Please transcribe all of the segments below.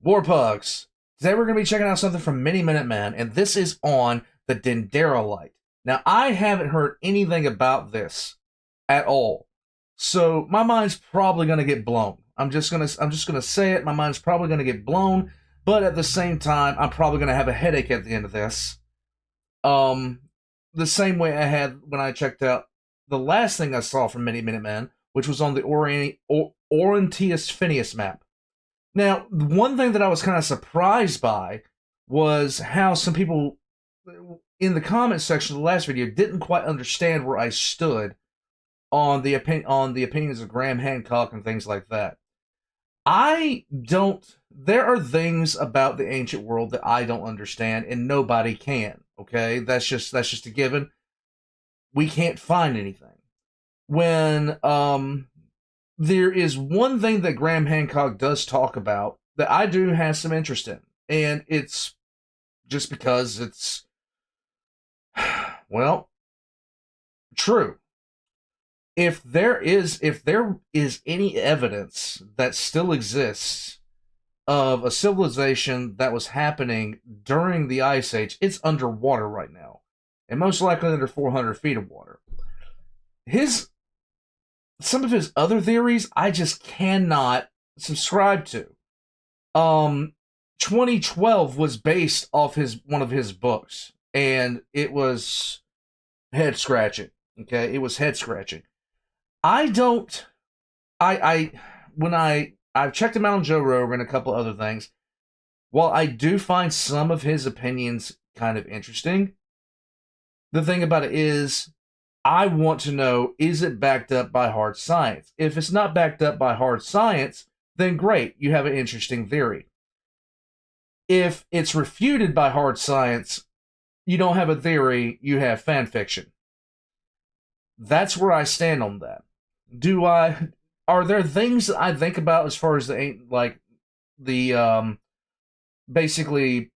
Warpugs. Today we're going to be checking out something from Miniminuteman, and this is on the Dendera light. Now, I haven't heard anything about this at all, so my mind's probably going to get blown. I'm just gonna say it. My mind's probably going to get blown, but at the same time, I'm probably going to have a headache at the end of this. The same way I had when I checked out the last thing I saw from Miniminuteman, which was on the Orientius Phineas map. Now, one thing that I was kind of surprised by was how some people in the comment section of the last video didn't quite understand where I stood on the opinions of Graham Hancock and things like that. I don't. There are things about the ancient world that I don't understand, and nobody can. Okay, that's just a given. We can't find anything. When there is one thing that Graham Hancock does talk about that I do have some interest in, and it's just because it's, well, true. If there is any evidence that still exists of a civilization that was happening during the Ice Age, it's underwater right now, and most likely under 400 feet of water. Some of his other theories I just cannot subscribe to. 2012 was based off one of his books, and it was head scratching. Okay, it was head scratching. I've checked him out on Joe Rogan and a couple other things. While I do find some of his opinions kind of interesting, the thing about it is, I want to know, is it backed up by hard science? If it's not backed up by hard science, then great, you have an interesting theory. If it's refuted by hard science, you don't have a theory, you have fan fiction. That's where I stand on that. Are there things that I think about as far as the basically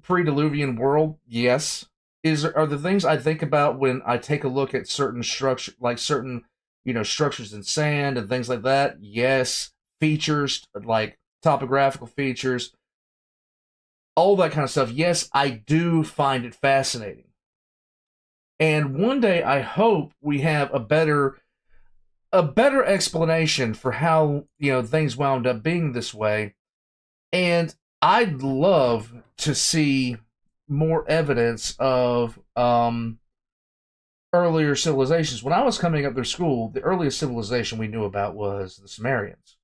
pre-Diluvian world? Yes. Are the things I think about when I take a look at certain structure, like certain, structures in sand and things like that? Yes. Features, like topographical features, all that kind of stuff. Yes, I do find it fascinating. And one day I hope we have a better explanation for how, things wound up being this way. And I'd love to see more evidence of earlier civilizations. When I was coming up through school, the earliest civilization we knew about was the Sumerians.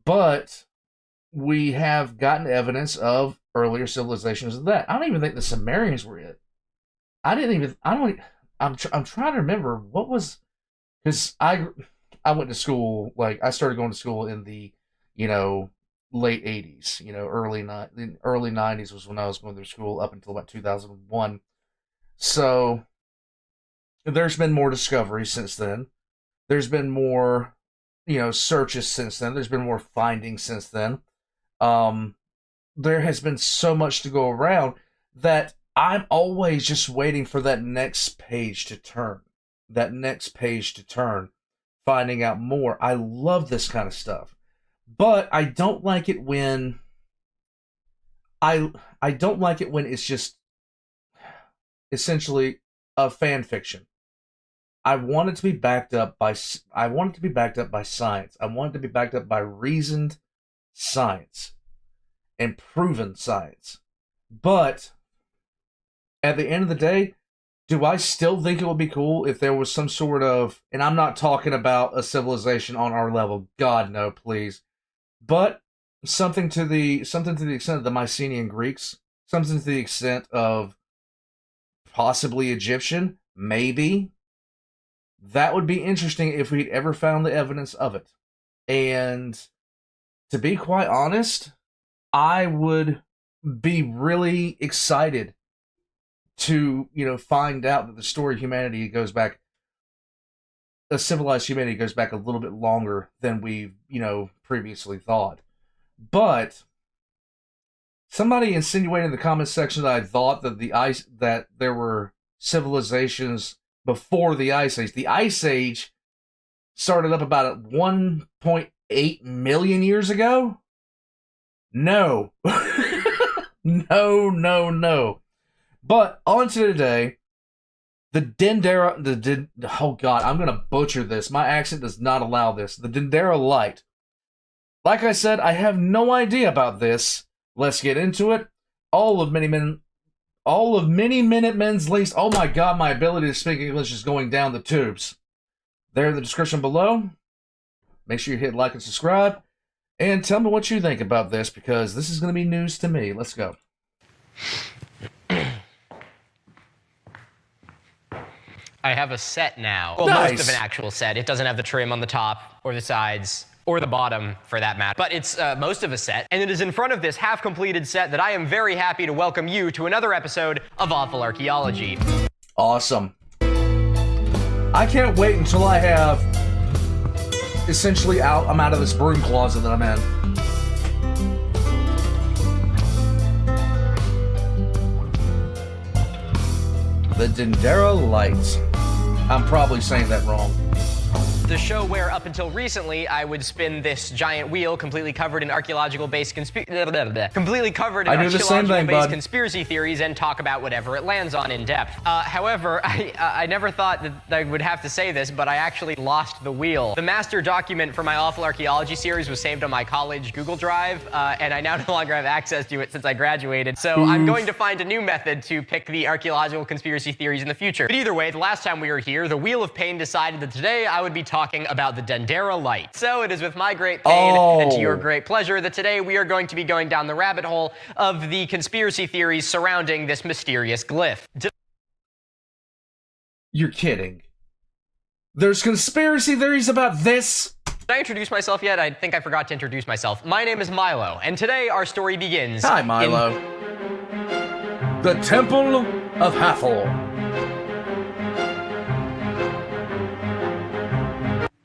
But we have gotten evidence of earlier civilizations of that. I don't even think the Sumerians were it. I'm trying to remember what was, because I went to school, I started going to school in the, late 80s, early 90s was when I was going through school up until about 2001. So there's been more discovery since then. There's been more, searches since then. There's been more findings since then. There has been so much to go around that I'm always just waiting for that next page to turn. Finding out more. I love this kind of stuff. But I don't like it when I don't like it when it's just essentially a fan fiction. I want it to be backed up by science. I want it to be backed up by reasoned science and proven science. But at the end of the day, do I still think it would be cool if there was some sort of, and I'm not talking about a civilization on our level, God no, please, but something to the extent of the Mycenaean Greeks, something to the extent of possibly Egyptian, maybe. That would be interesting if we'd ever found the evidence of it. And to be quite honest, I would be really excited to, find out that the story of humanity goes back, a civilized humanity goes back a little bit longer than we've, previously thought. But somebody insinuated in the comment section that I thought that that there were civilizations before the Ice Age. The Ice Age started up about 1.8 million years ago. No. No, no, no. But on to today, the Dendera, oh god, I'm gonna butcher this. My accent does not allow this. The Dendera light. Like I said, I have no idea about this. Let's get into it. All of Miniminuteman's Links. Oh my god, my ability to speak English is going down the tubes. They're in the description below. Make sure you hit like and subscribe. And tell me what you think about this, because this is going to be news to me. Let's go. I have a set now. Well, Nice. most of an actual set. It doesn't have the trim on the top, or the sides, or the bottom, for that matter. But it's most of a set, and it is in front of this half-completed set that I am very happy to welcome you to another episode of Awful Archaeology. Awesome. I can't wait until I have... essentially I'm out of this broom closet that I'm in. The Dendera Lights. I'm probably saying that wrong. The show where, up until recently, I would spin this giant wheel completely covered in archaeological-based conspiracy theories and talk about whatever it lands on in depth. However, I never thought that I would have to say this, but I actually lost the wheel. The master document for my Awful Archaeology series was saved on my college Google Drive, and I now no longer have access to it since I graduated. So I'm going to find a new method to pick the archaeological conspiracy theories in the future. But either way, the last time we were here, the Wheel of Pain decided that today I would be talking about the Dendera light. So it is with my great pain and to your great pleasure that today we are going to be going down the rabbit hole of the conspiracy theories surrounding this mysterious glyph. You're kidding. There's conspiracy theories about this? Did I introduce myself yet? I think I forgot to introduce myself. My name is Milo, and today our story begins. Hi, Milo. The Temple of Hathor.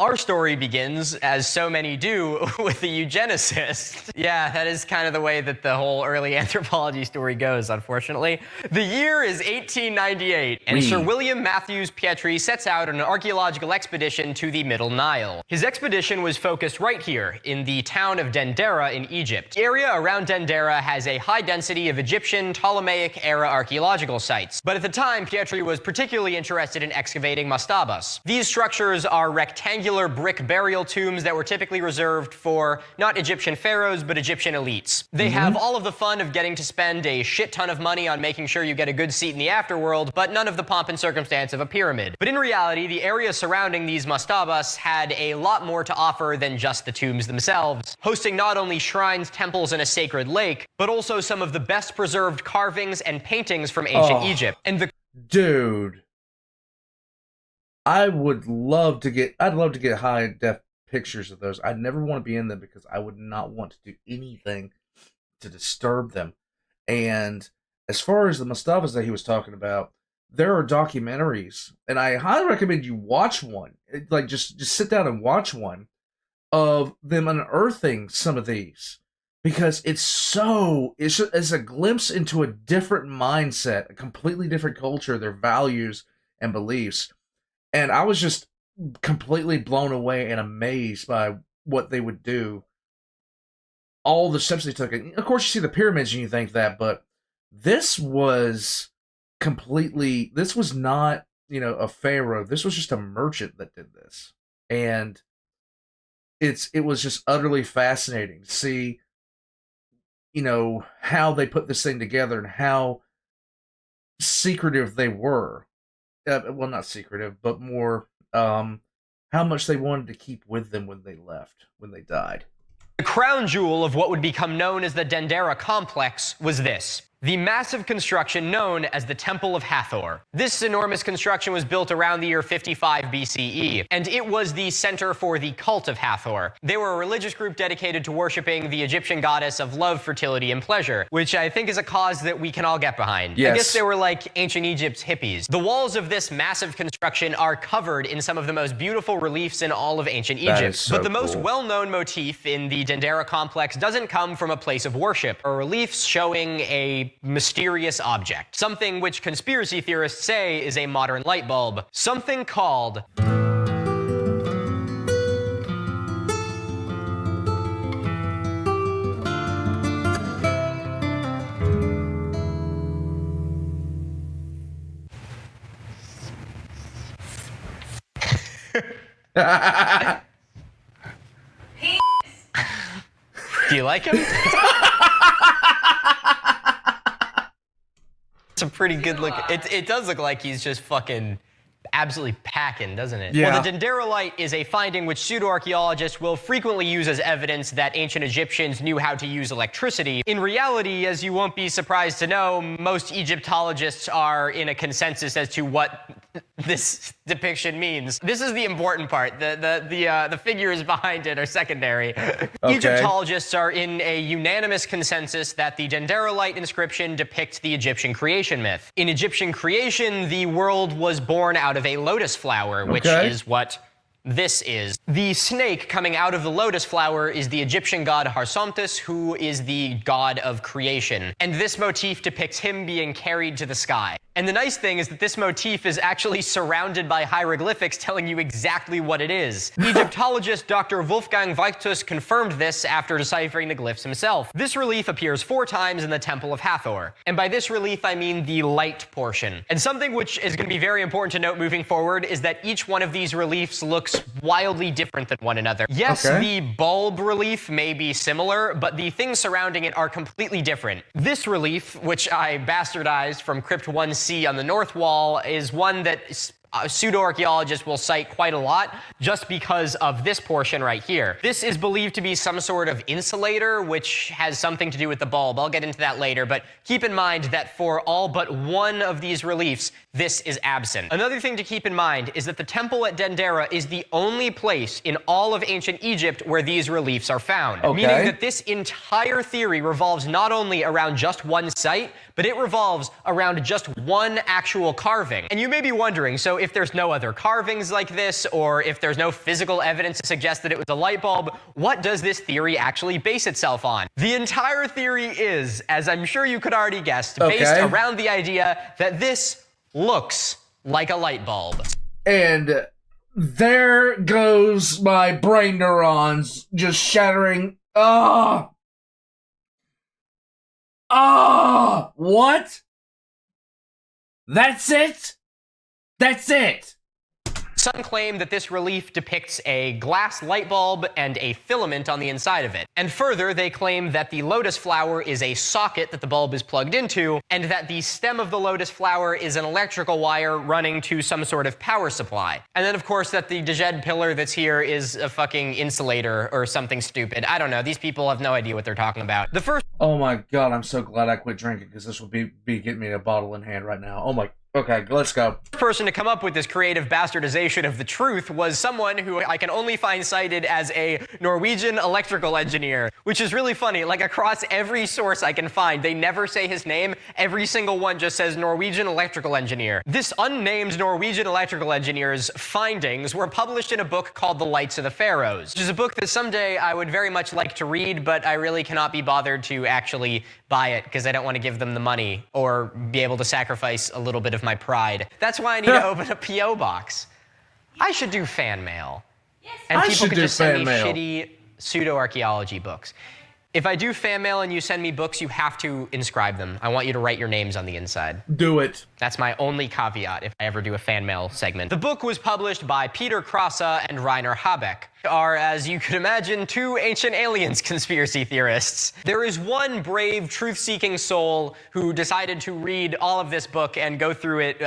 Our story begins, as so many do, with the eugenicist. Yeah, that is kind of the way that the whole early anthropology story goes, unfortunately. The year is 1898, and Sir William Matthews Petrie sets out on an archaeological expedition to the Middle Nile. His expedition was focused right here, in the town of Dendera in Egypt. The area around Dendera has a high density of Egyptian Ptolemaic-era archaeological sites. But at the time, Petrie was particularly interested in excavating mastabas. These structures are rectangular brick burial tombs that were typically reserved for not Egyptian pharaohs, but Egyptian elites. They have all of the fun of getting to spend a shit ton of money on making sure you get a good seat in the afterworld, but none of the pomp and circumstance of a pyramid. But in reality, the area surrounding these mastabas had a lot more to offer than just the tombs themselves, hosting not only shrines, temples, and a sacred lake, but also some of the best preserved carvings and paintings from ancient Egypt. And the dude. I'd love to get high def pictures of those. I'd never want to be in them because I would not want to do anything to disturb them. And as far as the mastabas that he was talking about, there are documentaries, and I highly recommend you watch one. Like just sit down and watch one of them unearthing some of these, because it's a glimpse into a different mindset, a completely different culture, their values and beliefs. And I was just completely blown away and amazed by what they would do. All the steps they took. And of course, you see the pyramids and you think that, but this was not, a pharaoh. This was just a merchant that did this. And it was just utterly fascinating to see, how they put this thing together and how secretive they were. Well, not secretive, but more how much they wanted to keep with them when they died. The crown jewel of what would become known as the Dendera complex was this: the massive construction known as the Temple of Hathor. This enormous construction was built around the year 55 BCE, and it was the center for the cult of Hathor. They were a religious group dedicated to worshipping the Egyptian goddess of love, fertility, and pleasure, which I think is a cause that we can all get behind. Yes. I guess they were like ancient Egypt's hippies. The walls of this massive construction are covered in some of the most beautiful reliefs in all of ancient Egypt. But the most well-known motif in the Dendera complex doesn't come from a place of worship, or reliefs showing a mysterious object. Something which conspiracy theorists say is a modern light bulb. Something called Do you like him? It's a pretty good look. It does look like he's just fucking absolutely packing, doesn't it? Yeah. Well, the Dendera light is a finding which pseudo-archaeologists will frequently use as evidence that ancient Egyptians knew how to use electricity. In reality, as you won't be surprised to know, most Egyptologists are in a consensus as to what this depiction means. This is the important part. The figures behind it are secondary. Okay. Egyptologists are in a unanimous consensus that the Dendera light inscription depicts the Egyptian creation myth. In Egyptian creation, the world was born out of a lotus flower, which is what this is. The snake coming out of the lotus flower is the Egyptian god Harsomtus, who is the god of creation. And this motif depicts him being carried to the sky. And the nice thing is that this motif is actually surrounded by hieroglyphics telling you exactly what it is. Egyptologist Dr. Wolfgang Weichtus confirmed this after deciphering the glyphs himself. This relief appears 4 times in the Temple of Hathor. And by this relief, I mean the light portion. And something which is going to be very important to note moving forward is that each one of these reliefs looks wildly different than one another. Yes, the bulb relief may be similar, but the things surrounding it are completely different. This relief, which I bastardized from Crypt 1C on the north wall, is one that pseudo-archaeologists will cite quite a lot just because of this portion right here. This is believed to be some sort of insulator, which has something to do with the bulb. I'll get into that later, but keep in mind that for all but one of these reliefs, this is absent. Another thing to keep in mind is that the temple at Dendera is the only place in all of ancient Egypt where these reliefs are found, meaning that this entire theory revolves not only around just one site, but it revolves around just one actual carving. And you may be wondering, so if there's no other carvings like this, or if there's no physical evidence to suggest that it was a light bulb, what does this theory actually base itself on? The entire theory is, as I'm sure you could already guess, based around the idea that this looks like a light bulb. And there goes my brain neurons just shattering. What? That's it? That's it? Some claim that this relief depicts a glass light bulb and a filament on the inside of it. And further, they claim that the lotus flower is a socket that the bulb is plugged into, and that the stem of the lotus flower is an electrical wire running to some sort of power supply. And then, of course, that the Djed pillar that's here is a fucking insulator or something stupid. I don't know. These people have no idea what they're talking about. The first— Oh my god, I'm so glad I quit drinking, because this will be getting me a bottle in hand right now. Oh my... Okay, let's go. The person to come up with this creative bastardization of the truth was someone who I can only find cited as a Norwegian electrical engineer, which is really funny. Like, across every source I can find, they never say his name. Every single one just says Norwegian electrical engineer. This unnamed Norwegian electrical engineer's findings were published in a book called The Lights of the Pharaohs, which is a book that someday I would very much like to read, but I really cannot be bothered to actually buy it because I don't want to give them the money or be able to sacrifice a little bit of my pride. That's why I need to open a P.O. box. I should do fan mail. Yes. And people could just send me shitty pseudo-archaeology books. If I do fan mail and you send me books, you have to inscribe them. I want you to write your names on the inside. Do it. That's my only caveat if I ever do a fan mail segment. The book was published by Peter Krasse and Rainer Habeck, are, as you could imagine, 2 ancient aliens conspiracy theorists. There is one brave, truth-seeking soul who decided to read all of this book and go through it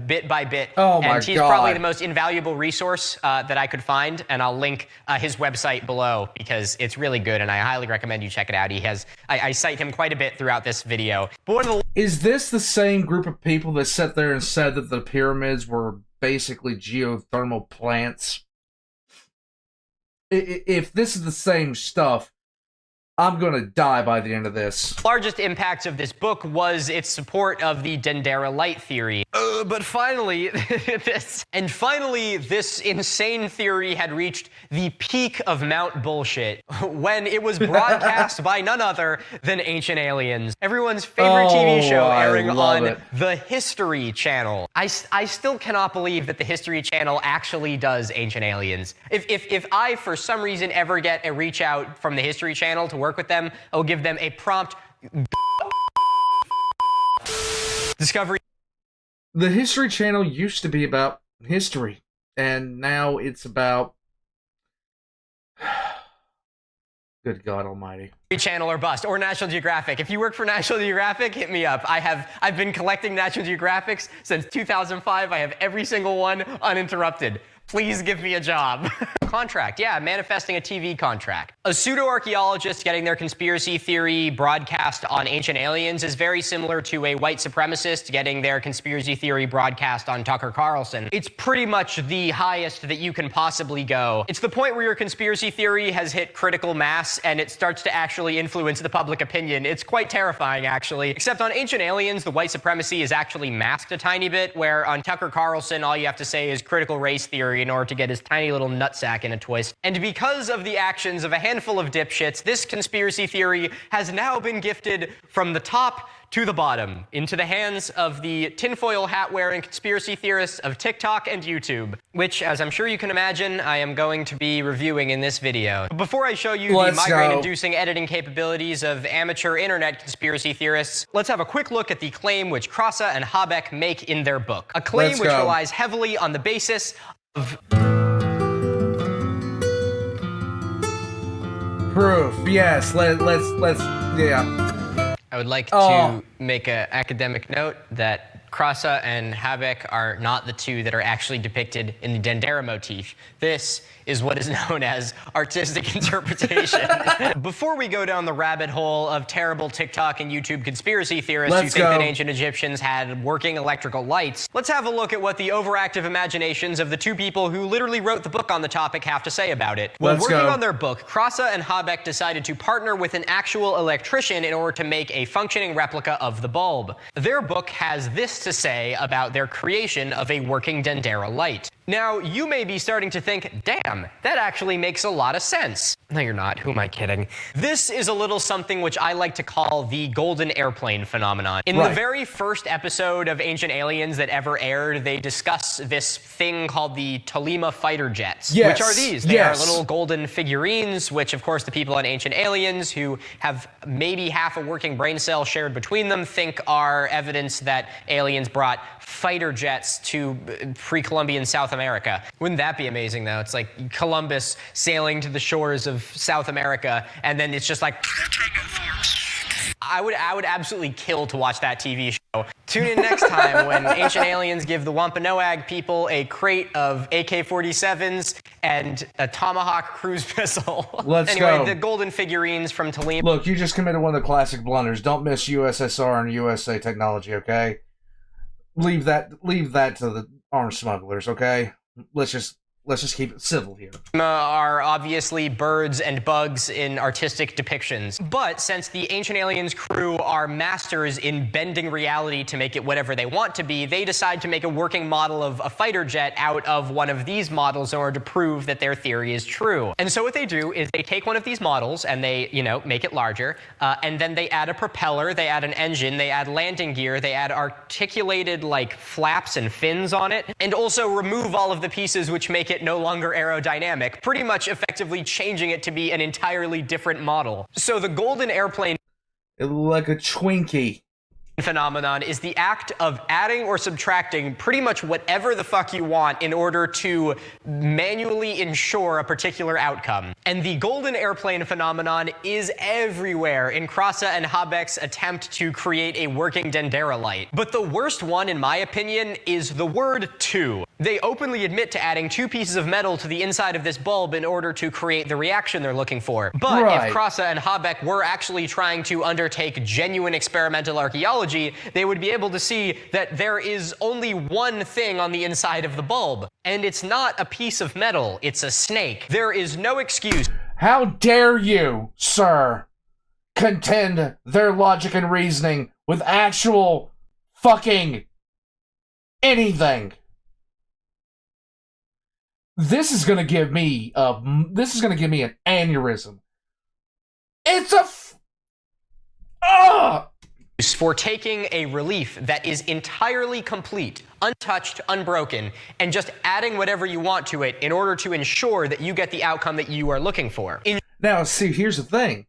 bit by bit. Oh my God. And he's probably the most invaluable resource that I could find, and I'll link his website below because it's really good, and I highly recommend you check it out. He has, I cite him quite a bit throughout this video. But one of the— Is this the same group of people that sat there and said that the pyramids were basically geothermal plants? If this is the same stuff, I'm gonna die by the end of this. Largest impacts of this book was its support of the Dendera light theory. But finally, this insane theory had reached the peak of Mount Bullshit when it was broadcast by none other than Ancient Aliens, everyone's favorite TV show airing on the History Channel. I still cannot believe that the History Channel actually does Ancient Aliens. If I, for some reason, ever get a reach out from the History Channel to work with them, I'll give them a prompt discovery. The History Channel used to be about history, and now it's about Good God Almighty. Channel or bust, or National Geographic. If you work for National Geographic, hit me up. I've been collecting National Geographics since 2005. I have every single one uninterrupted. Please give me a job. Contract, yeah, manifesting a TV contract. A pseudo-archaeologist getting their conspiracy theory broadcast on Ancient Aliens is very similar to a white supremacist getting their conspiracy theory broadcast on Tucker Carlson. It's pretty much the highest that you can possibly go. It's the point where your conspiracy theory has hit critical mass and it starts to actually influence the public opinion. It's quite terrifying, actually. Except on Ancient Aliens, the white supremacy is actually masked a tiny bit, where on Tucker Carlson, all you have to say is critical race theory in order to get his tiny little nutsack in a twist. And because of the actions of a handful of dipshits, this conspiracy theory has now been gifted from the top to the bottom into the hands of the tinfoil hat-wearing conspiracy theorists of TikTok and YouTube, which, as I'm sure you can imagine, I am going to be reviewing in this video. Before I show you the migraine-inducing editing capabilities of amateur internet conspiracy theorists, let's have a quick look at the claim which Krasa and Habeck make in their book. A claim which relies heavily on the basis of proof. Yes, let's yeah. I would like to make an academic note that Krasa and Habeck are not the two that are actually depicted in the Dendera motif. This is what is known as artistic interpretation. Before we go down the rabbit hole of terrible TikTok and YouTube conspiracy theorists who think that ancient Egyptians had working electrical lights, let's have a look at what the overactive imaginations of the two people who literally wrote the book on the topic have to say about it. While working on their book, Krasa and Habeck decided to partner with an actual electrician in order to make a functioning replica of the bulb. Their book has this to say about their creation of a working Dendera light. Now, you may be starting to think, damn, that actually makes a lot of sense. No, you're not. Who am I kidding? This is a little something which I like to call the golden airplane phenomenon. In the very first episode of Ancient Aliens that ever aired, they discuss this thing called the Tolima fighter jets. Which are these? They are little golden figurines, which, of course, the people on Ancient Aliens who have maybe half a working brain cell shared between them think are evidence that aliens brought fighter jets to pre-Columbian South America. Wouldn't that be amazing, though? It's like Columbus sailing to the shores of South America, and then it's just like... I would absolutely kill to watch that TV show. Tune in next time when Ancient Aliens give the Wampanoag people a crate of AK-47s and a Tomahawk cruise missile. Anyway, the golden figurines from Tolima. Look, you just committed one of the classic blunders. Don't miss USSR and USA technology, okay? Leave that to the arms smugglers, okay? Let's just keep it civil here. Are obviously birds and bugs in artistic depictions. But since the Ancient Aliens crew are masters in bending reality to make it whatever they want to be, they decide to make a working model of a fighter jet out of one of these models in order to prove that their theory is true. And so what they do is they take one of these models and they, make it larger, and then they add a propeller, they add an engine, they add landing gear, they add articulated like flaps and fins on it, and also remove all of the pieces which make it no longer aerodynamic, pretty much effectively changing it to be an entirely different model. So the golden airplane, like a Twinkie, phenomenon is the act of adding or subtracting pretty much whatever the fuck you want in order to manually ensure a particular outcome. And the golden airplane phenomenon is everywhere in Krasa and Habeck's attempt to create a working Dendera light. But the worst one, in my opinion, is the word two. They openly admit to adding two pieces of metal to the inside of this bulb in order to create the reaction they're looking for. But if Krasa and Habeck were actually trying to undertake genuine experimental archaeology, they would be able to see that there is only one thing on the inside of the bulb. And it's not a piece of metal, it's a snake. There is no excuse. How dare you, sir, contend their logic and reasoning with actual fucking anything. This is gonna give me an aneurysm. It's a for taking a relief that is entirely complete, untouched, unbroken, and just adding whatever you want to it in order to ensure that you get the outcome that you are looking for. Now, see, here's the thing.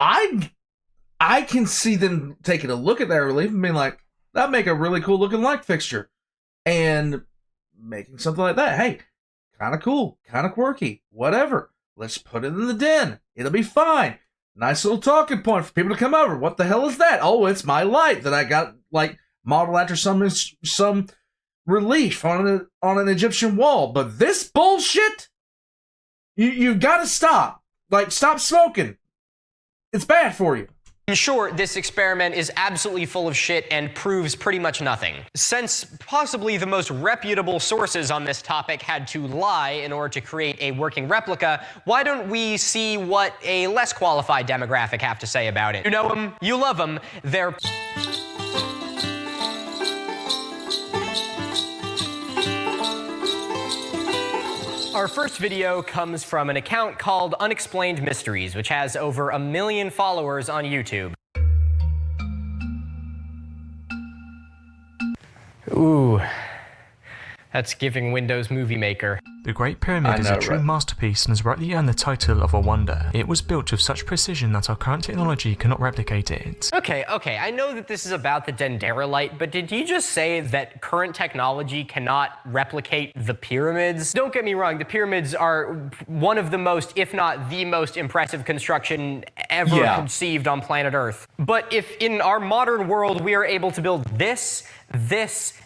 I can see them taking a look at that relief and being like, that'd make a really cool looking light fixture. And making something like that. Hey, kind of cool, kind of quirky, whatever. Let's put it in the den. It'll be fine. Nice little talking point for people to come over. What the hell is that? Oh, it's my light that I got, like, modeled after some relief on an Egyptian wall. But this bullshit, you've got to stop. Like, stop smoking. It's bad for you. In short, this experiment is absolutely full of shit and proves pretty much nothing. Since possibly the most reputable sources on this topic had to lie in order to create a working replica, why don't we see what a less qualified demographic have to say about it? You know them, you love them, they're... Our first video comes from an account called Unexplained Mysteries, which has over 1 million followers on YouTube. Ooh, that's giving Windows Movie Maker. The Great Pyramid is a true masterpiece and has rightly earned the title of a wonder. It was built with such precision that our current technology cannot replicate it. Okay, I know that this is about the Dendera light, but did you just say that current technology cannot replicate the pyramids? Don't get me wrong, the pyramids are one of the most, if not the most impressive construction ever conceived on planet Earth. But if in our modern world we are able to build this,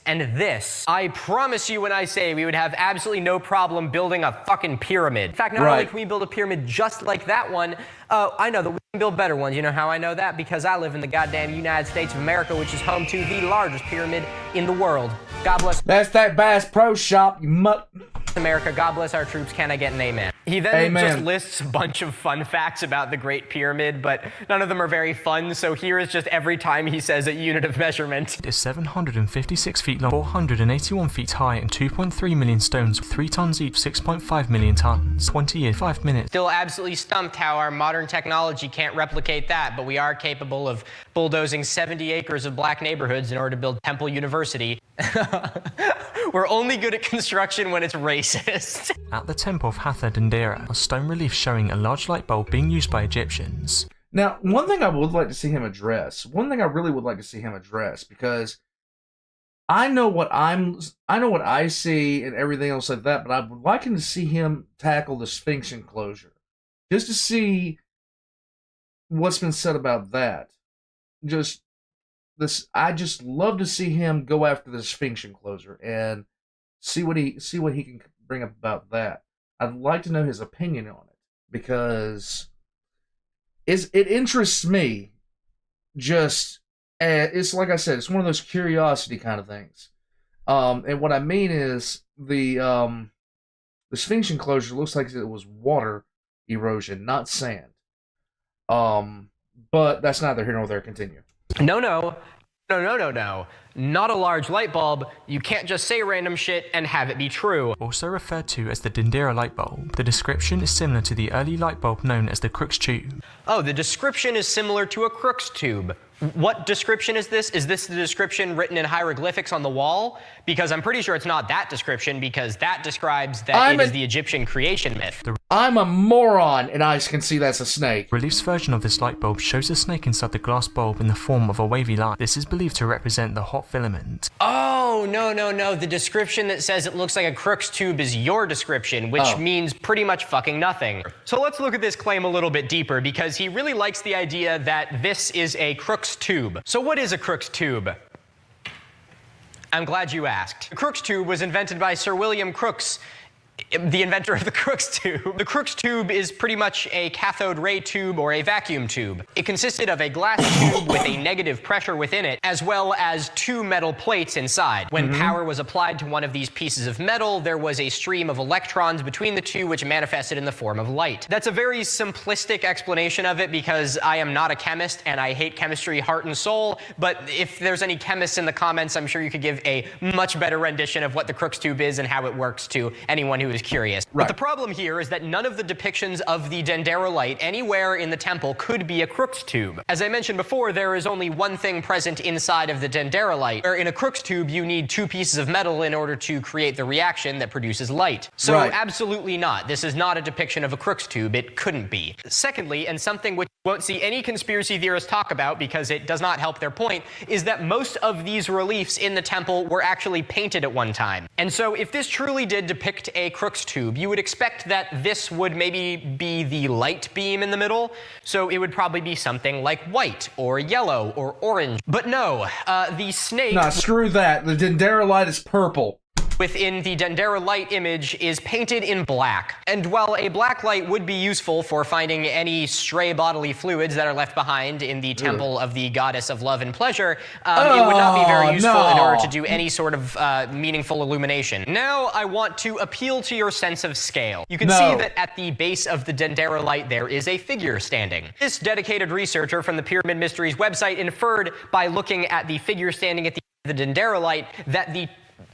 and this, I promise you when I say we would have absolutely no problem building a fucking pyramid. In fact, not only can we build a pyramid just like that one, I know that we can build better ones. You know how I know that? Because I live in the goddamn United States of America, which is home to the largest pyramid in the world. God bless. That's that Bass Pro Shop, you mutt. America, God bless our troops. Can I get an amen? He then just lists a bunch of fun facts about the Great Pyramid, but none of them are very fun, so here is just every time he says a unit of measurement. It is 756 feet long, 481 feet high, and 2.3 million stones, 3 tons each, 6.5 million tons, 20 years, 5 minutes. Still absolutely stumped how our modern technology can't replicate that, but we are capable of bulldozing 70 acres of black neighborhoods in order to build Temple University. We're only good at construction when it's racist. At the temple of Hathor Dendera, a stone relief showing a large light bulb being used by Egyptians. Now, one thing I would like to see him address, because I know what I see and everything else like that, but I would like him to see him tackle the Sphinx enclosure, just to see what's been said about that. I just love to see him go after the Sphinx enclosure and see what he can bring up about that. I'd like to know his opinion on it, because it interests me. Just it's like I said, it's one of those curiosity kind of things. And what I mean is the Sphinx enclosure looks like it was water erosion, not sand. But that's neither here nor there. Continue. No. Not a large light bulb. You can't just say random shit and have it be true. Also referred to as the Dendera light bulb, the description is similar to the early light bulb known as the Crookes tube. Oh, the description is similar to a Crookes tube. What description is this? Is this the description written in hieroglyphics on the wall? Because I'm pretty sure it's not that description, because that describes that it is the Egyptian creation myth. I'm a moron, and I can see that's a snake. Relief's version of this light bulb shows a snake inside the glass bulb in the form of a wavy line. This is believed to represent the hot filament. Oh, no. The description that says it looks like a Crookes tube is your description, which means pretty much fucking nothing. So let's look at this claim a little bit deeper, because he really likes the idea that this is a Crookes tube. So what is a Crookes tube? I'm glad you asked. The Crookes tube was invented by Sir William Crookes, the inventor of the Crookes tube. The Crookes tube is pretty much a cathode ray tube or a vacuum tube. It consisted of a glass tube with a negative pressure within it, as well as 2 metal plates inside. When power was applied to one of these pieces of metal, there was a stream of electrons between the two, which manifested in the form of light. That's a very simplistic explanation of it, because I am not a chemist and I hate chemistry heart and soul, but if there's any chemists in the comments, I'm sure you could give a much better rendition of what the Crookes tube is and how it works to anyone who is curious. But the problem here is that none of the depictions of the Dendera light anywhere in the temple could be a Crookes tube. As I mentioned before, there is only one thing present inside of the Dendera light, where in a Crookes tube you need 2 pieces of metal in order to create the reaction that produces light. So absolutely not. This is not a depiction of a Crookes tube. It couldn't be. Secondly, and something which you won't see any conspiracy theorists talk about because it does not help their point, is that most of these reliefs in the temple were actually painted at one time. And so if this truly did depict a Crookes tube, you would expect that this would maybe be the light beam in the middle, so it would probably be something like white or yellow or orange. But no, the snake... Nah, screw that. The Dendera light is purple. Within the Dendera light image is painted in black. And while a black light would be useful for finding any stray bodily fluids that are left behind in the temple of the goddess of love and pleasure, it would not be very useful in order to do any sort of meaningful illumination. Now I want to appeal to your sense of scale. You can see that at the base of the Dendera light there is a figure standing. This dedicated researcher from the Pyramid Mysteries website inferred by looking at the figure standing at the end of the Dendera light that the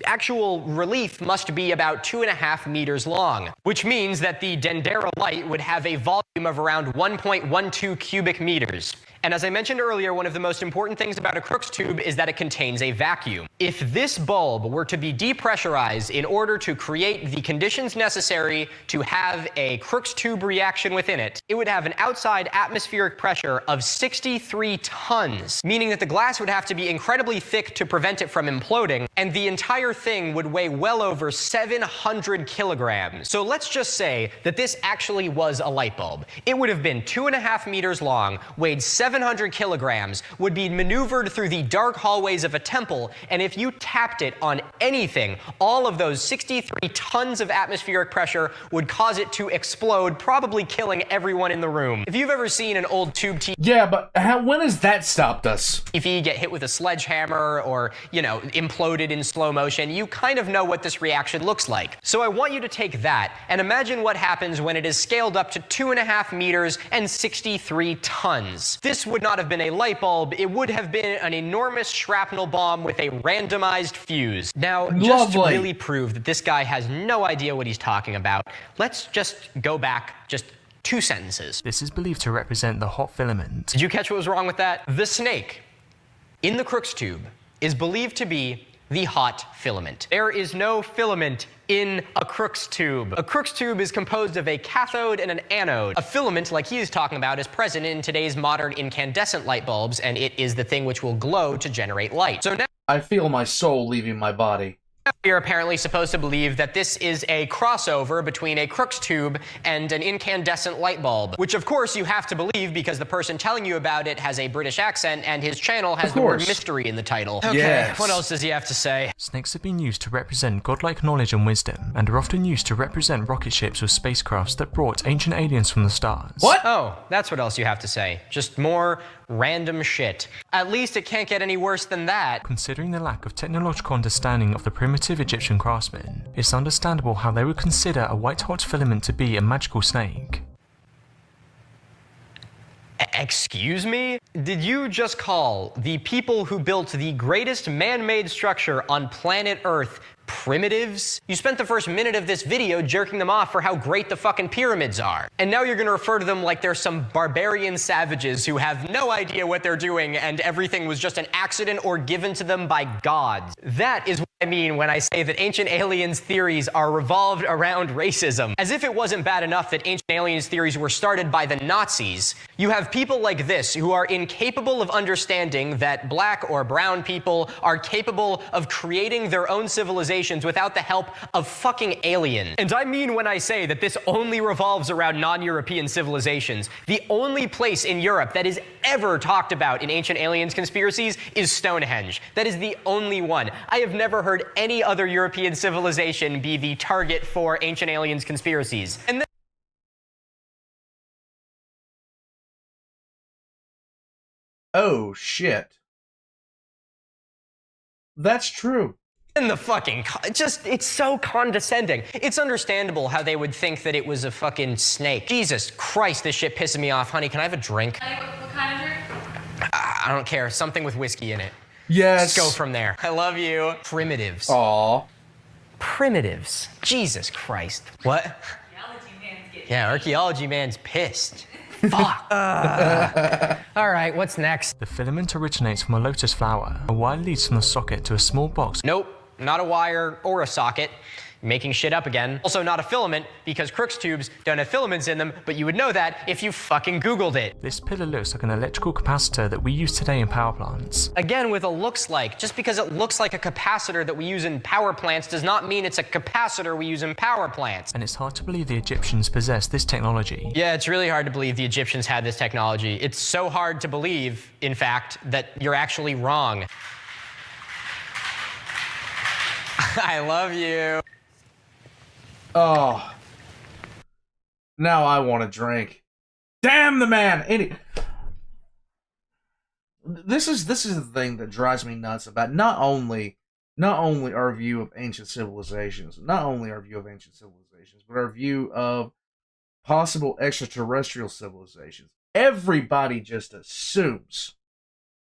actual relief must be about 2.5 meters long, which means that the Dendera light would have a volume of around 1.12 cubic meters. And as I mentioned earlier, one of the most important things about a Crookes tube is that it contains a vacuum. If this bulb were to be depressurized in order to create the conditions necessary to have a Crookes tube reaction within it, it would have an outside atmospheric pressure of 63 tons, meaning that the glass would have to be incredibly thick to prevent it from imploding, and the entire thing would weigh well over 700 kilograms. So let's just say that this actually was a light bulb. It would have been 2.5 meters long, weighed 700 kilograms, would be maneuvered through the dark hallways of a temple, and if you tapped it on anything, all of those 63 tons of atmospheric pressure would cause it to explode, probably killing everyone in the room. If you've ever seen an old tube TV... Yeah, but when has that stopped us? If you get hit with a sledgehammer or, you know, imploded in slow motion, you kind of know what this reaction looks like. So I want you to take that and imagine what happens when it is scaled up to 2.5 meters and 63 tons. This would not have been a light bulb, it would have been an enormous shrapnel bomb with a randomized fuse. Now, just to really prove that this guy has no idea what he's talking about, let's just go back just 2 sentences. This is believed to represent the hot filament. Did you catch what was wrong with that? The snake in the Crookes tube is believed to be the hot filament. There is no filament in a Crookes tube. A Crookes tube is composed of a cathode and an anode. A filament, like he is talking about, is present in today's modern incandescent light bulbs, and it is the thing which will glow to generate light. So now I feel my soul leaving my body. we are apparently supposed to believe that this is a crossover between a Crookes tube and an incandescent light bulb, which of course you have to believe because the person telling you about it has a British accent and his channel has the word mystery in the title. Okay, yes. What else does he have to say? Snakes have been used to represent godlike knowledge and wisdom, and are often used to represent rocket ships or spacecrafts that brought ancient aliens from the stars. What? Oh, that's what else you have to say. Just more random shit. At least it can't get any worse than that. Considering the lack of technological understanding of the primitive Egyptian craftsmen, it's understandable how they would consider a white-hot filament to be a magical snake. Excuse me? Did you just call the people who built the greatest man-made structure on planet Earth primitives? You spent the first minute of this video jerking them off for how great the fucking pyramids are. And now you're gonna refer to them like they're some barbarian savages who have no idea what they're doing and everything was just an accident or given to them by gods. That is what I mean when I say that ancient aliens theories are revolved around racism. As if it wasn't bad enough that ancient aliens theories were started by the Nazis, you have people like this who are incapable of understanding that black or brown people are capable of creating their own civilizations without the help of fucking aliens. And I mean when I say that this only revolves around non-European civilizations. The only place in Europe that is ever talked about in ancient aliens conspiracies is Stonehenge. That is the only one. I have never heard any other European civilization be the target for ancient aliens conspiracies. And then oh shit. That's true. in the fucking, it's so condescending. It's understandable how they would think that it was a fucking snake. Jesus Christ, this shit pissing me off. Honey, can I have a drink? What kind of drink? I don't care. Something with whiskey in it. Yes. Let's go from there. I love you. Primitives. Aw. Primitives. Jesus Christ. What? Archaeology man's getting Yeah, archaeology man's pissed. Fuck. All right, what's next? The filament originates from a lotus flower. A wire leads from the socket to a small box. Nope, not a wire or a socket. making shit up again. Also not a filament, because Crookes tubes don't have filaments in them, but you would know that if you fucking Googled it. This pillar looks like an electrical capacitor that we use today in power plants. Again, with a looks like. Just because it looks like a capacitor that we use in power plants does not mean it's a capacitor we use in power plants. And it's hard to believe the Egyptians possessed this technology. Yeah, it's really hard to believe the Egyptians had this technology. It's so hard to believe, in fact, that you're actually wrong. I love you. Oh. Now I want a drink. Damn the man! This is the thing that drives me nuts about not only our view of ancient civilizations, but our view of possible extraterrestrial civilizations. Everybody just assumes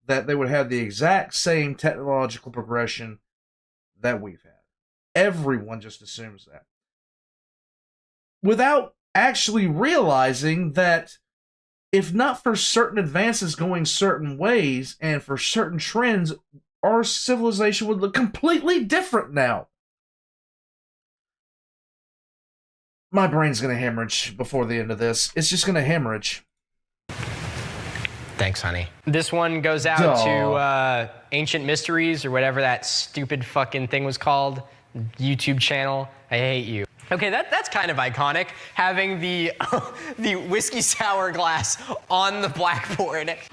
that they would have the exact same technological progression that we've had. Everyone just assumes that, without actually realizing that if not for certain advances going certain ways and for certain trends, our civilization would look completely different now. My brain's gonna hemorrhage before the end of this. It's just gonna hemorrhage. Thanks, honey. This one goes out to Ancient Mysteries, or whatever that stupid fucking thing was called. YouTube channel. I hate you. Okay, that's kind of iconic, having the the whiskey sour glass on the blackboard. What if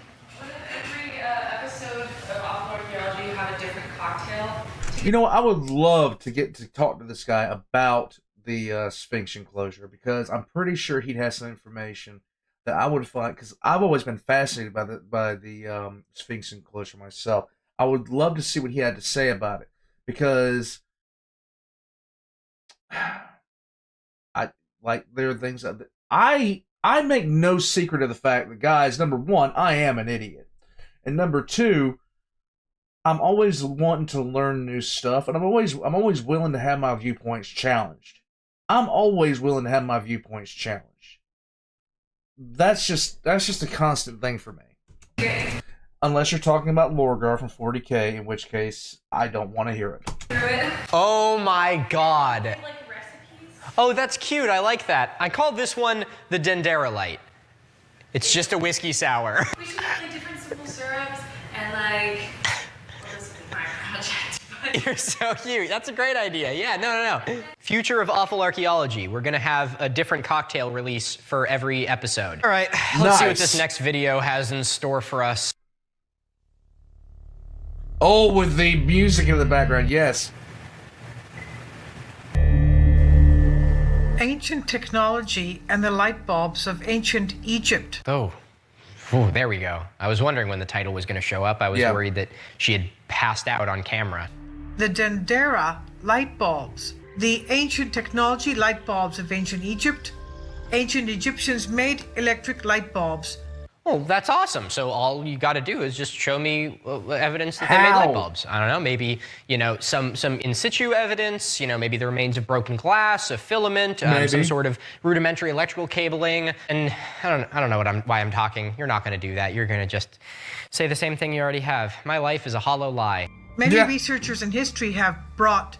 every episode of Archaeology you have a different cocktail? You know, I would love to get to talk to this guy about the Sphinx enclosure, because I'm pretty sure he'd have some information that I would find, because I've always been fascinated by the Sphinx enclosure myself. I would love to see what he had to say about it, because there are things that I make no secret of the fact that, guys, number one, I am an idiot, and number two, I'm always wanting to learn new stuff, and I'm always willing to have my viewpoints challenged. That's just a constant thing for me. Unless you're talking about Lorgar from 40K, in which case I don't want to hear it. Oh my god. Like recipes? Oh, that's cute. I like that. I call this one the Dendera Light. It's just a whiskey sour. We should have like different simple syrups and like. Well, this would be my project. But... You're so cute. That's a great idea. Yeah, no. Future of Awful Archaeology. We're gonna have a different cocktail release for every episode. All right, let's see what this next video has in store for us. Oh, with the music in the background, yes. Ancient technology and the light bulbs of ancient Egypt. Oh, ooh, there we go. I was wondering when the title was going to show up. I was worried that she had passed out on camera. The Dendera light bulbs. The ancient technology light bulbs of ancient Egypt. Ancient Egyptians made electric light bulbs. Oh, that's awesome. So all you got to do is just show me evidence that they made light bulbs. I don't know, maybe, you know, some in situ evidence, you know, maybe the remains of broken glass, a filament, some sort of rudimentary electrical cabling. And I don't know why I'm talking. You're not going to do that. You're going to just say the same thing you already have. My life is a hollow lie. Many researchers in history have brought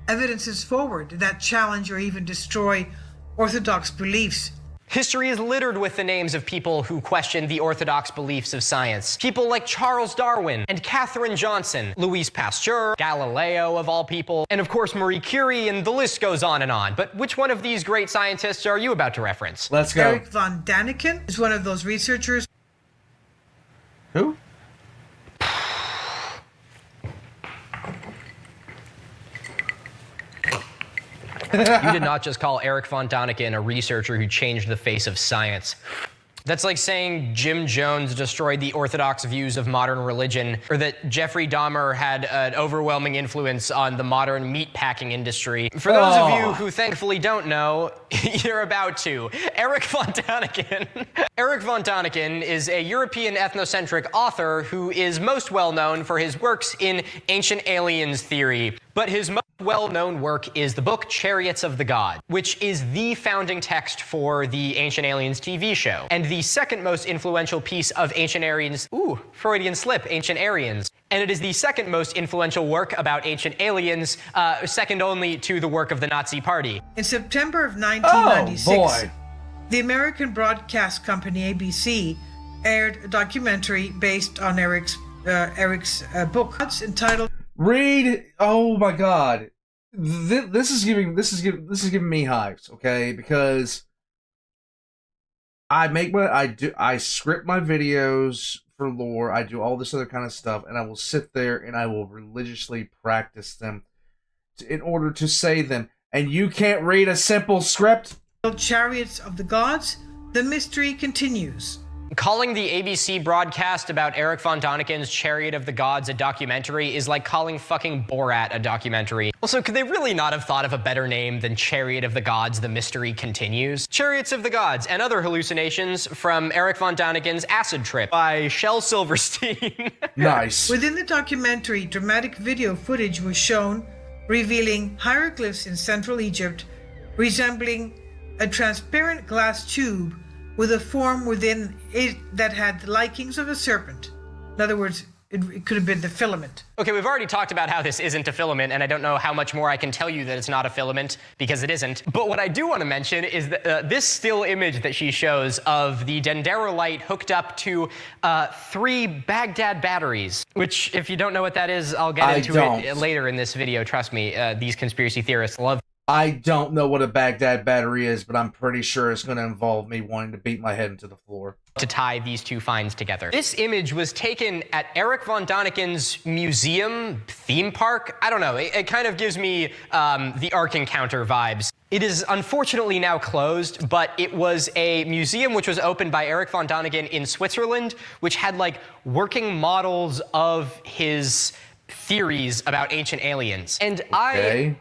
evidences forward that challenge or even destroy orthodox beliefs. History is littered with the names of people who questioned the orthodox beliefs of science. People like Charles Darwin and Katherine Johnson, Louis Pasteur, Galileo of all people, and of course Marie Curie, and the list goes on and on. But which one of these great scientists are you about to reference? Let's go. Eric von Daniken is one of those researchers. Who? You did not just call Eric von Daniken a researcher who changed the face of science. That's like saying Jim Jones destroyed the orthodox views of modern religion, or that Jeffrey Dahmer had an overwhelming influence on the modern meatpacking industry. For those of you who thankfully don't know, you're about to. Eric von Daniken. Eric von Daniken is a European ethnocentric author who is most well known for his works in ancient aliens theory. But his most well-known work is the book Chariots of the Gods, which is the founding text for the Ancient Aliens TV show, and the second most influential piece of Ancient Aryans, Freudian slip, Ancient Aryans. And it is the second most influential work about ancient aliens, second only to the work of the Nazi Party. In September of 1996, boy. the American broadcast company ABC aired a documentary based on Eric's book. It's entitled Read. Oh my God, this is giving me hives. Okay, because I script my videos for lore. I do all this other kind of stuff, and I will sit there and I will religiously practice them in order to say them. And you can't read a simple script. Chariots of the Gods. The mystery continues. Calling the ABC broadcast about Eric von Daniken's Chariot of the Gods a documentary is like calling fucking Borat a documentary. Also, could they really not have thought of a better name than Chariot of the Gods, The Mystery Continues? Chariots of the Gods and Other Hallucinations from Eric von Daniken's Acid Trip by Shel Silverstein. Nice. Within the documentary, dramatic video footage was shown revealing hieroglyphs in Central Egypt resembling a transparent glass tube with a form within it that had the likings of a serpent. In other words, it could have been the filament. Okay, we've already talked about how this isn't a filament, and I don't know how much more I can tell you that it's not a filament, because it isn't. But what I do want to mention is that this still image that she shows of the Dendera light hooked up to 3 Baghdad batteries, which, if you don't know what that is, I'll get into it later in this video. Trust me, these conspiracy theorists love. I don't know what a Baghdad battery is, but I'm pretty sure it's going to involve me wanting to beat my head into the floor. To tie these two finds together. This image was taken at Eric von Daniken's museum theme park. I don't know, it kind of gives me the Ark Encounter vibes. It is unfortunately now closed, but it was a museum which was opened by Eric von Daniken in Switzerland, which had like working models of his theories about ancient aliens. And I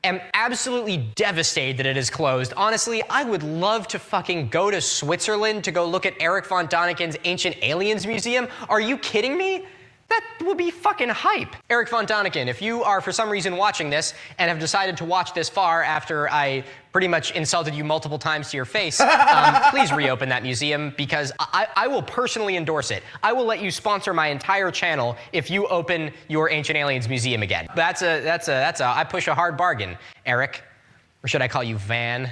am absolutely devastated that it is closed. Honestly, I would love to fucking go to Switzerland to go look at Eric von Daniken's Ancient Aliens Museum. Are you kidding me? That would be fucking hype. Eric von Daniken, if you are for some reason watching this and have decided to watch this far after I pretty much insulted you multiple times to your face, please reopen that museum, because I will personally endorse it. I will let you sponsor my entire channel if you open your Ancient Aliens Museum again. I push a hard bargain, Eric. Or should I call you Van?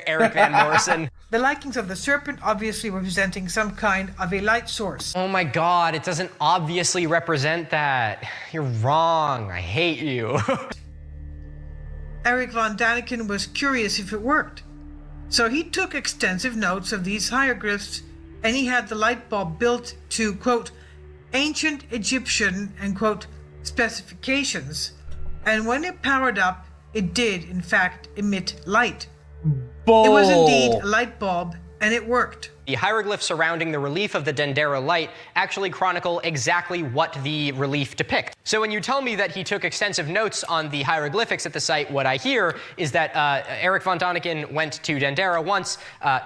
Eric Van Morrison. The likings of the serpent obviously representing some kind of a light source. Oh my God, it doesn't obviously represent that. You're wrong. I hate you. Eric von Daniken was curious if it worked. So he took extensive notes of these hieroglyphs, and he had the light bulb built to, quote, ancient Egyptian, end quote, specifications. And when it powered up, it did, in fact, emit light. It was indeed a light bulb, and it worked. The hieroglyphs surrounding the relief of the Dendera light actually chronicle exactly what the relief depicts. So when you tell me that he took extensive notes on the hieroglyphics at the site, what I hear is that Eric von Daniken went to Dendera once,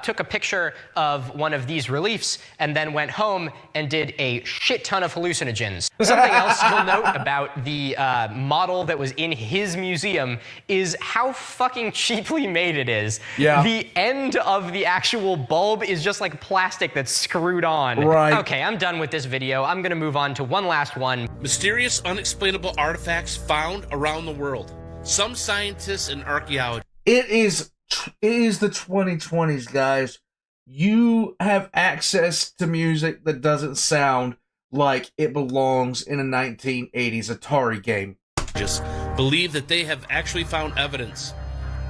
took a picture of one of these reliefs, and then went home and did a shit ton of hallucinogens. Something else you'll note about the model that was in his museum is how fucking cheaply made it is. Yeah. The end of the actual bulb is just like plastic that's screwed on. Right. Okay, I'm done with this video. I'm gonna move on to one last one. Mysterious, unexplainable artifacts found around the world. Some scientists and archaeologists. It is the 2020s, guys. You have access to music that doesn't sound like it belongs in a 1980s Atari game. Just believe that they have actually found evidence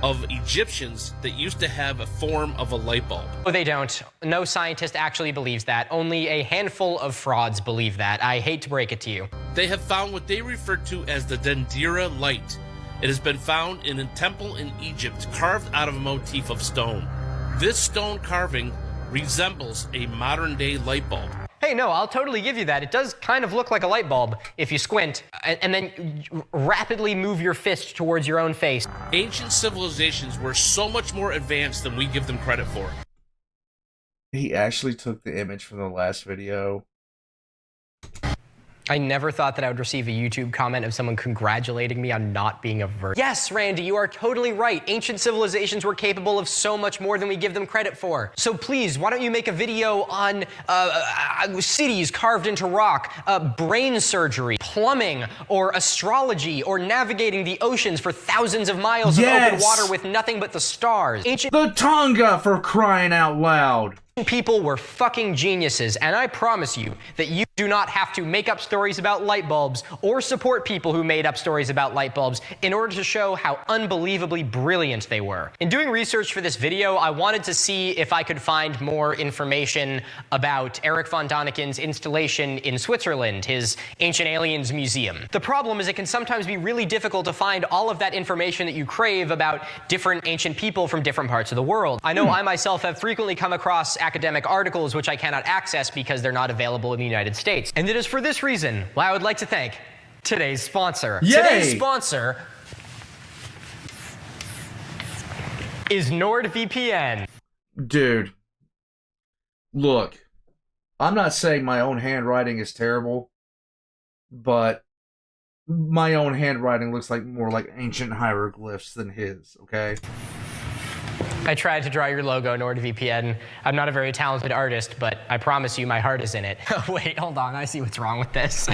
of Egyptians that used to have a form of a light bulb. Oh, they don't. No scientist actually believes that. Only a handful of frauds believe that. I hate to break it to you. They have found what they refer to as the Dendera light. It has been found in a temple in Egypt, carved out of a motif of stone. This stone carving resembles a modern-day light bulb. Hey, no, I'll totally give you that. It does kind of look like a light bulb if you squint, and then rapidly move your fist towards your own face. Ancient civilizations were so much more advanced than we give them credit for. He actually took the image from the last video. I never thought that I would receive a YouTube comment of someone congratulating me on not being a virgin. Yes, Randy, you are totally right. Ancient civilizations were capable of so much more than we give them credit for. So please, why don't you make a video on cities carved into rock, brain surgery, plumbing, or astrology, or navigating the oceans for thousands of miles of open water with nothing but the stars. The Tonga, for crying out loud. People were fucking geniuses, and I promise you that you do not have to make up stories about light bulbs or support people who made up stories about light bulbs in order to show how unbelievably brilliant they were. In doing research for this video, I wanted to see if I could find more information about Erich von Daniken's installation in Switzerland, his Ancient Aliens Museum. The problem is it can sometimes be really difficult to find all of that information that you crave about different ancient people from different parts of the world. I know I myself have frequently come across academic articles which I cannot access because they're not available in the United States. And it is for this reason why I would like to thank today's sponsor. Yay! Today's sponsor is NordVPN. Dude, look, I'm not saying my own handwriting is terrible, but my own handwriting looks like more like ancient hieroglyphs than his, okay? I tried to draw your logo, NordVPN. I'm not a very talented artist, but I promise you my heart is in it. Wait, hold on. I see what's wrong with this.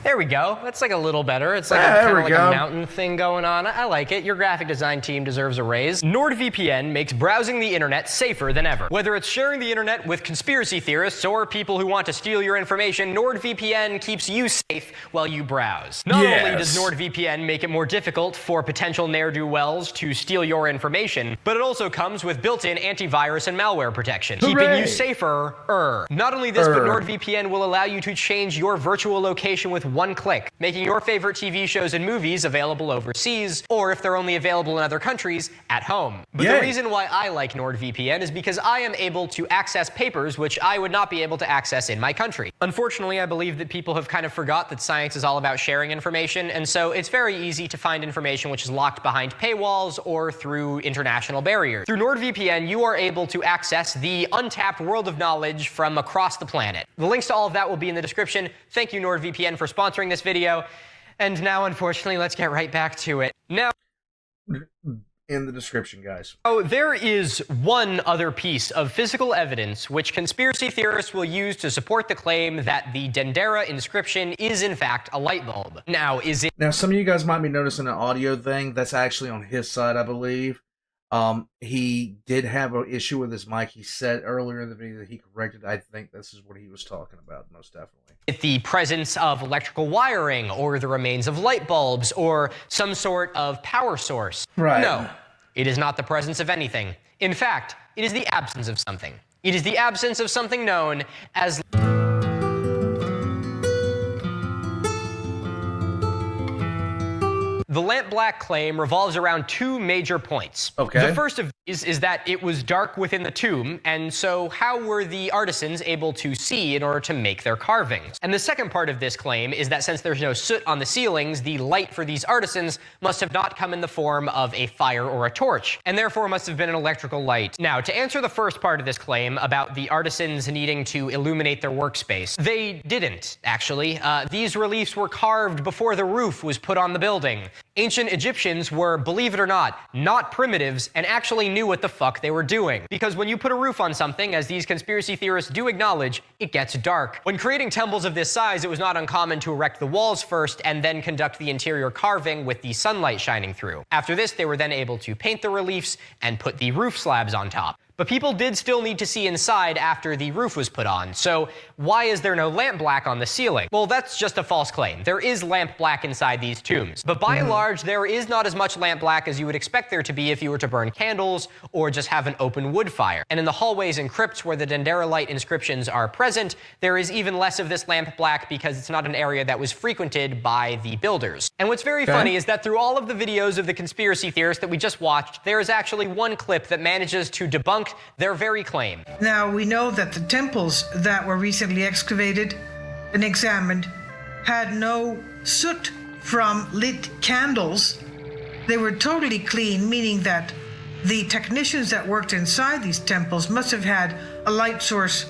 There we go. That's like a little better. It's like kind of like a mountain thing going on. I like it. Your graphic design team deserves a raise. NordVPN makes browsing the internet safer than ever. Whether it's sharing the internet with conspiracy theorists or people who want to steal your information, NordVPN keeps you safe while you browse. Not only does NordVPN make it more difficult for potential ne'er-do-wells to steal your information, but it also comes with built-in antivirus and malware protection, keeping you safer. Not only this, but NordVPN will allow you to change your virtual location with one click, making your favorite TV shows and movies available overseas, or if they're only available in other countries, at home. But the reason why I like NordVPN is because I am able to access papers which I would not be able to access in my country. Unfortunately, I believe that people have kind of forgot that science is all about sharing information, and so it's very easy to find information which is locked behind paywalls or through international barriers. Through NordVPN, you are able to access the untapped world of knowledge from across the planet. The links to all of that will be in the description. Thank you, NordVPN, for sponsoring this video. And now, unfortunately, let's get right back to it. Now, in the description, guys. Oh, there is one other piece of physical evidence which conspiracy theorists will use to support the claim that the Dendera inscription is in fact a light bulb. Now, some of you guys might be noticing an audio thing that's actually on his side, I believe. He did have an issue with his mic. He said earlier in the video that he corrected. I think this is what he was talking about, most definitely. The presence of electrical wiring, or the remains of light bulbs, or some sort of power source. Right. No, it is not the presence of anything. In fact, it is the absence of something. It is the absence of something known as... The lamp black claim revolves around two major points. Okay. The first of these is that it was dark within the tomb, and so how were the artisans able to see in order to make their carvings? And the second part of this claim is that since there's no soot on the ceilings, the light for these artisans must have not come in the form of a fire or a torch, and therefore must have been an electrical light. Now, to answer the first part of this claim about the artisans needing to illuminate their workspace, they didn't, actually. These reliefs were carved before the roof was put on the building. Ancient Egyptians were, believe it or not primitives and actually knew what the fuck they were doing. Because when you put a roof on something, as these conspiracy theorists do acknowledge, it gets dark. When creating temples of this size, it was not uncommon to erect the walls first and then conduct the interior carving with the sunlight shining through. After this, they were then able to paint the reliefs and put the roof slabs on top. But people did still need to see inside after the roof was put on, so why is there no lamp black on the ceiling? Well, that's just a false claim. There is lamp black inside these tombs, but by and large, there is not as much lamp black as you would expect there to be if you were to burn candles or just have an open wood fire. And in the hallways and crypts where the Dendera light inscriptions are present, there is even less of this lamp black because it's not an area that was frequented by the builders. And what's very funny is that through all of the videos of the conspiracy theorists that we just watched, there is actually one clip that manages to debunk their very claim. Now, we know that the temples that were recently excavated and examined had no soot from lit candles. They were totally clean, meaning that the technicians that worked inside these temples must have had a light source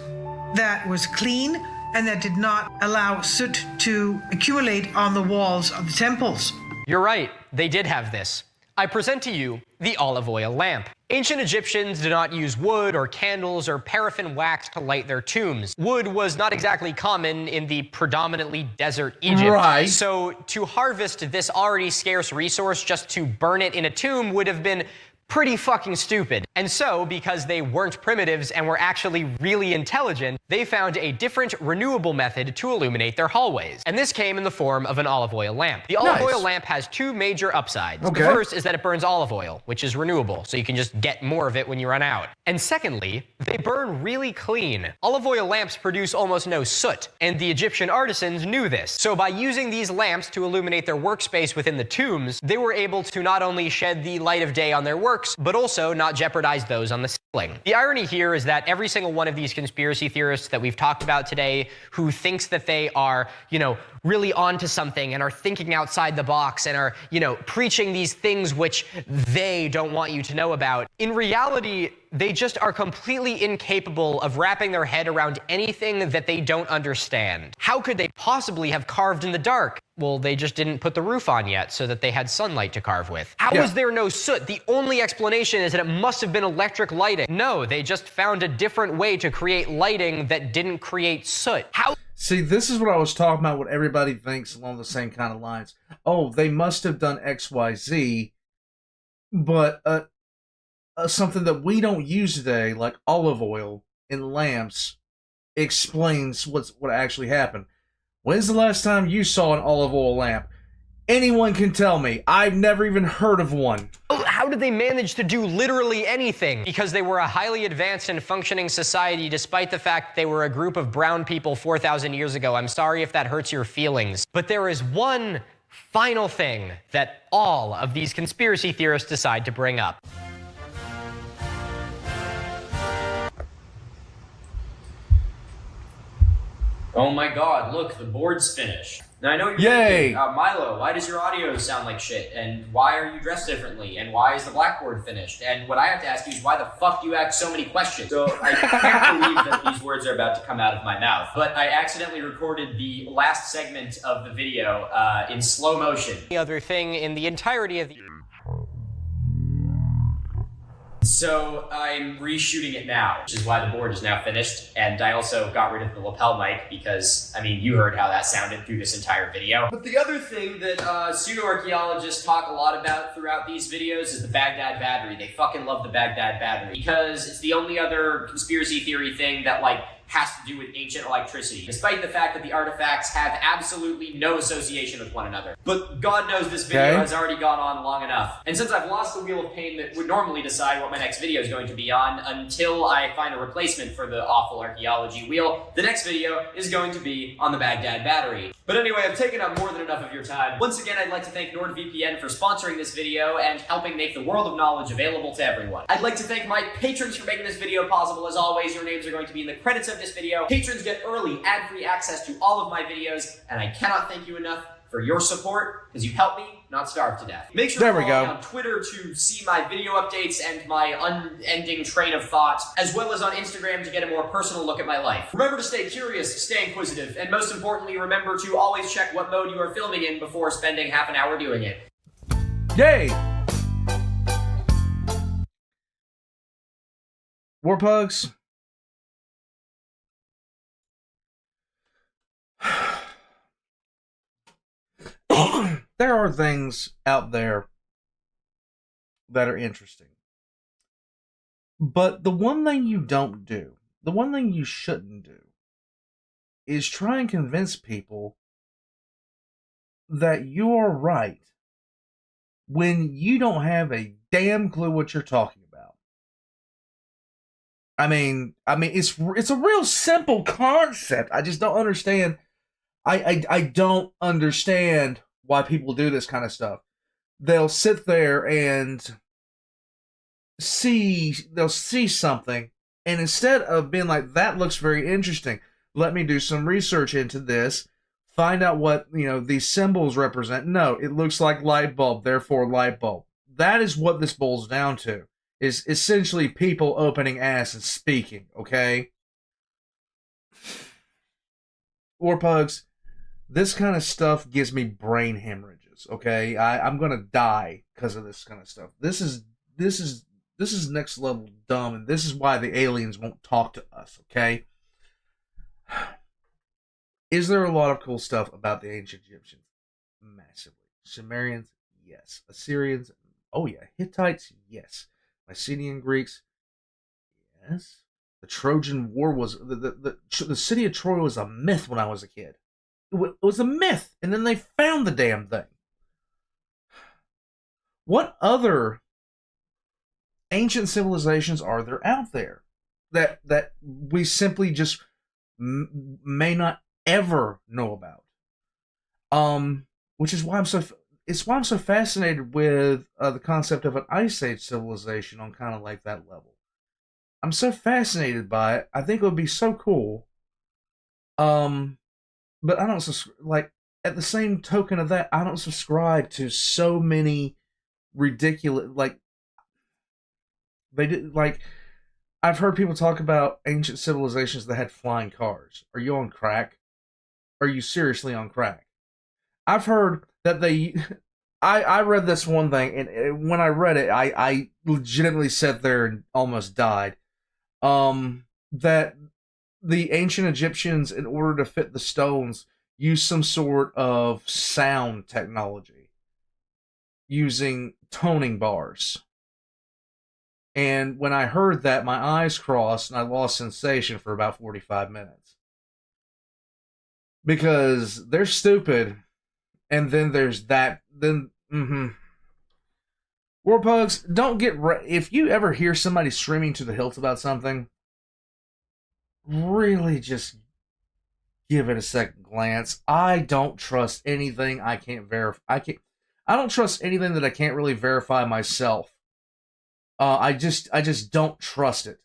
that was clean and that did not allow soot to accumulate on the walls of the temples. You're right, they did have this. I present to you the olive oil lamp. Ancient Egyptians did not use wood or candles or paraffin wax to light their tombs. Wood was not exactly common in the predominantly desert Egypt. Right. So to harvest this already scarce resource just to burn it in a tomb would have been pretty fucking stupid. And so, because they weren't primitives and were actually really intelligent, they found a different renewable method to illuminate their hallways. And this came in the form of an olive oil lamp. The olive oil lamp has two major upsides. Okay. The first is that it burns olive oil, which is renewable, so you can just get more of it when you run out. And secondly, they burn really clean. Olive oil lamps produce almost no soot, and the Egyptian artisans knew this. So by using these lamps to illuminate their workspace within the tombs, they were able to not only shed the light of day on their works, but also not jeopardize those on the ceiling. The irony here is that every single one of these conspiracy theorists that we've talked about today who thinks that they are, really onto something and are thinking outside the box and are, preaching these things which they don't want you to know about, in reality, they just are completely incapable of wrapping their head around anything that they don't understand. How could they possibly have carved in the dark? Well, they just didn't put the roof on yet so that they had sunlight to carve with. How was there no soot? The only explanation is that it must have been electric lighting. No, they just found a different way to create lighting that didn't create soot. How? See, this is what I was talking about, what everybody thinks along the same kind of lines. Oh, they must have done XYZ, but something that we don't use today, like olive oil in lamps, explains what actually happened. When's the last time you saw an olive oil lamp? Anyone can tell me. I've never even heard of one. How did they manage to do literally anything? Because they were a highly advanced and functioning society, despite the fact they were a group of brown people 4,000 years ago. I'm sorry if that hurts your feelings. But there is one final thing that all of these conspiracy theorists decide to bring up. Oh my god, look, the board's finished. Now I know you're Yay! thinking, Milo, why does your audio sound like shit? And why are you dressed differently? And why is the blackboard finished? And what I have to ask you is why the fuck do you ask so many questions? So I can't believe that these words are about to come out of my mouth. But I accidentally recorded the last segment of the video in slow motion. The other thing in the entirety of the... So I'm reshooting it now, which is why the board is now finished. And I also got rid of the lapel mic because, you heard how that sounded through this entire video. But the other thing that pseudo-archaeologists talk a lot about throughout these videos is the Baghdad battery. They fucking love the Baghdad battery because it's the only other conspiracy theory thing that, has to do with ancient electricity, despite the fact that the artifacts have absolutely no association with one another. But God knows this video has already gone on long enough. And since I've lost the wheel of pain that would normally decide what my next video is going to be on, until I find a replacement for the awful archaeology wheel, the next video is going to be on the Baghdad battery. But anyway, I've taken up more than enough of your time. Once again, I'd like to thank NordVPN for sponsoring this video and helping make the world of knowledge available to everyone. I'd like to thank my patrons for making this video possible. As always, your names are going to be in the credits of this video. Patrons get early, ad-free access to all of my videos, and I cannot thank you enough for your support, because you help me not starve to death. Make sure to follow me on Twitter to see my video updates and my unending train of thought, as well as on Instagram to get a more personal look at my life. Remember to stay curious, stay inquisitive, and most importantly, remember to always check what mode you are filming in before spending half an hour doing it. Yay! Warpugs. There are things out there that are interesting. But the one thing you don't do, the one thing you shouldn't do, is try and convince people that you are right when you don't have a damn clue what you're talking about. It's a real simple concept. I just don't understand. I don't understand why people do this kind of stuff. They'll sit there and they'll see something, and instead of being like, that looks very interesting, let me do some research into this, find out what, these symbols represent. No, it looks like light bulb, therefore light bulb. That is what this boils down to, is essentially people opening ass and speaking, okay? Warpugs, this kind of stuff gives me brain hemorrhages. Okay, I'm gonna die because of this kind of stuff. This is next level dumb, and this is why the aliens won't talk to us. Okay. Is there a lot of cool stuff about the ancient Egyptians? Massively. Sumerians, yes. Assyrians, oh yeah. Hittites, yes. Mycenaean Greeks, yes. The Trojan War was the city of Troy was a myth when I was a kid. It was a myth, and then they found the damn thing. What other ancient civilizations are there out there that we simply just may not ever know about? Which is why I'm so fascinated with the concept of an Ice Age civilization on kind of like that level. I'm so fascinated by it. I think it would be so cool. But I don't like, at the same token of that, I don't subscribe to so many ridiculous, like, they did, like, I've heard people talk about ancient civilizations that had flying cars. Are you on crack? Are you seriously on crack? I've heard that I read this one thing, and when I read it, I legitimately sat there and almost died. That the ancient Egyptians, in order to fit the stones, used some sort of sound technology using toning bars. And when I heard that, my eyes crossed and I lost sensation for about 45 minutes. Because they're stupid, and then there's that, Warpugs, don't get if you ever hear somebody screaming to the hilt about something, really just give it a second glance. I don't trust anything I can't verify. I don't trust anything that I can't really verify myself. I just don't trust it.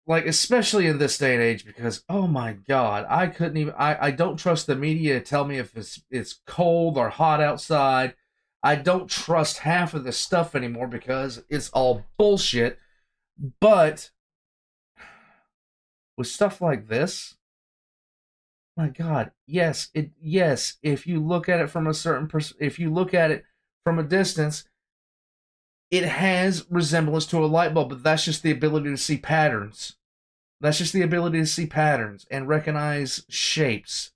Like, especially in this day and age, because, oh my God, I don't trust the media to tell me if it's cold or hot outside. I don't trust half of this stuff anymore because it's all bullshit. But with stuff like this, my God, yes, if you look at it from a certain if you look at it from a distance, it has resemblance to a light bulb, but that's just the ability to see patterns. That's just the ability to see patterns and recognize shapes.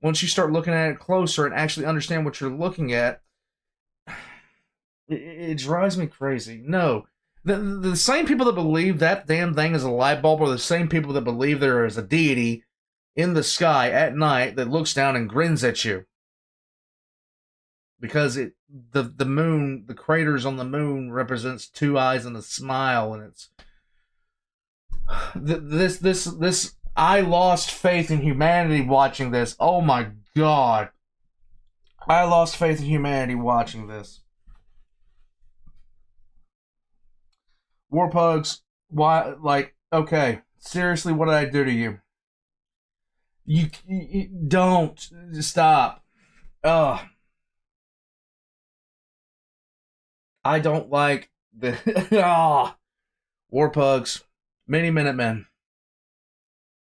Once you start looking at it closer and actually understand what you're looking at, it drives me crazy. No. The same people that believe that damn thing is a light bulb are the same people that believe there is a deity in the sky at night that looks down and grins at you. Because the moon, the craters on the moon represents two eyes and a smile, and it's this I lost faith in humanity watching this. Oh my God. I lost faith in humanity watching this. Warpugs, why, like, okay, seriously, what did I do to you? You don't stop. Ugh. I don't like the Warpugs, Miniminutemen,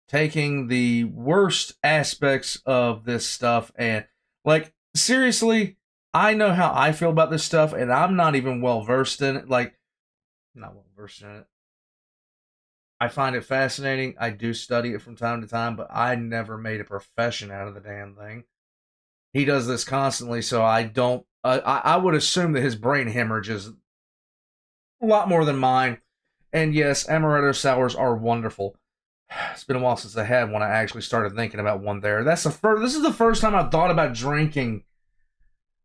taking the worst aspects of this stuff and, like, seriously, I know how I feel about this stuff, and I'm not even well versed in it. Like, not well versed in it. I find it fascinating. I do study it from time to time, but I never made a profession out of the damn thing. He does this constantly, so I don't. I would assume that his brain hemorrhage is a lot more than mine. And yes, amaretto sours are wonderful. It's been a while since I had one. I actually started thinking about one there. This is the first time I've thought about drinking.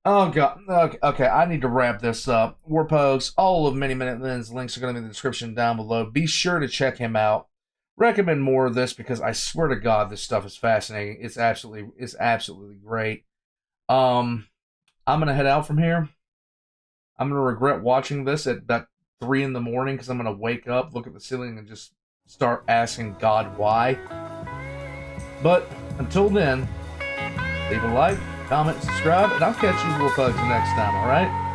Oh God. Okay, I need to wrap this up. Warpugs, all of Miniminuteman's links are going to be in the description down below. Be sure to check him out. Recommend more of this because I swear to God, this stuff is fascinating. It's absolutely great. I'm going to head out from here. I'm going to regret watching this at about 3 in the morning because I'm going to wake up, look at the ceiling, and just start asking God why. But until then, leave a like, comment, subscribe, and I'll catch you Warpugs next time, alright?